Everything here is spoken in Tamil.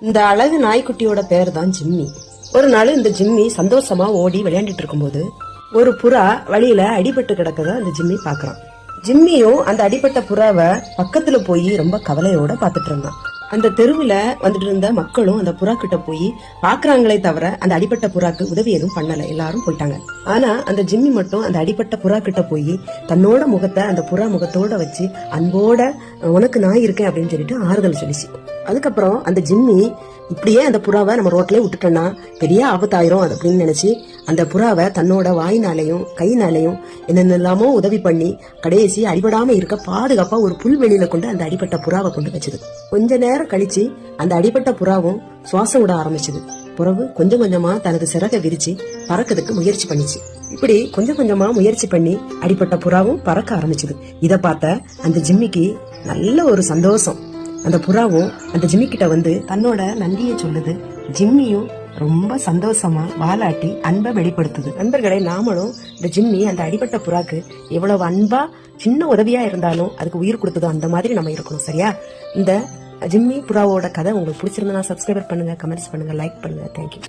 இந்த அழகு நாய்க்குட்டியோட பேர் தான் ஜிம்மி. ஒரு நாள் இந்த ஜிம்மி சந்தோஷமா ஓடி விளையாண்டுட்டு இருக்கும்போது ஒரு புறா வழியில அடிபட்டு கிடக்கத அந்த ஜிம்மி பாக்குறான். ஜிம்மியும் அந்த அடிபட்ட புறாவை பக்கத்துல போய் ரொம்ப கவலையோட பாத்துட்டு இருந்தான். அந்த தெருவுல வந்துட்டு இருந்த மக்களும் அந்த புறா கிட்ட போய் பாக்குறாங்களே தவிர அந்த அடிப்பட்ட புறாக்கு உதவி எதுவும் பண்ணல, எல்லாரும் போயிட்டாங்க. ஆனா அந்த ஜிம்மி மட்டும் அந்த அடிப்பட்ட புறா கிட்ட போய் தன்னோட முகத்தை அந்த புறா முகத்தோட வச்சு அன்போட உனக்கு நான் இருக்கேன் அப்படின்னு சொல்லிட்டு ஆறுதல் சொல்லிச்சு. அதுக்கப்புறம் அந்த ஜிம்மி இப்படியே அந்த புறாவை நம்ம ரோட்லயே விட்டுட்டோம்னா பெரிய ஆபத்தாயிரும் அப்படின்னு நினைச்சு அந்த புறாவை தன்னோட வாயினாலையும் கையினாலையும் என்னென்னலாமோ உதவி பண்ணி கடைசி அடிபடாம இருக்க பாதுகாப்பா ஒரு புல்வெளியில கொண்டு அந்த அடிப்பட்ட புறாவை கொண்டு வச்சது. கொஞ்ச நேரம் கழிச்சு அந்த அடிப்பட்ட புறாவும் சுவாசம் விட ஆரம்பிச்சது. புறவு கொஞ்சம் கொஞ்சமா தனது சிறகை விரிச்சு பறக்கிறதுக்கு முயற்சி பண்ணிச்சு. இப்படி கொஞ்சம் கொஞ்சமா முயற்சி பண்ணி அடிப்பட்ட புறாவும் பறக்க ஆரம்பிச்சது. இத பார்த்த அந்த ஜிம்மிக்கு நல்ல ஒரு சந்தோஷம். அந்த புறாவும் அந்த ஜிம்மி கிட்ட வந்து தன்னோட நன்றியை சொல்லுது. ஜிம்மியும் ரொம்ப சந்தோஷமா வாலாட்டி அன்பை வெளிப்படுத்துது. நண்பர்களே, நாமளும் இந்த ஜிம்மி அந்த அடிபட்ட புறாக்கு எவ்வளவு அன்பா சின்ன உதவியா இருந்தாலும் அதுக்கு உயிர் கொடுத்ததோ அந்த மாதிரி நம்ம இருக்கணும். சரியா? இந்த ஜிம்மி புறாவோட கதை உங்களுக்கு பிடிச்சிருந்தா சப்ஸ்கிரைபர் பண்ணுங்க, கமெண்ட்ஸ் பண்ணுங்க, லைக் பண்ணுங்க. தேங்க்யூ.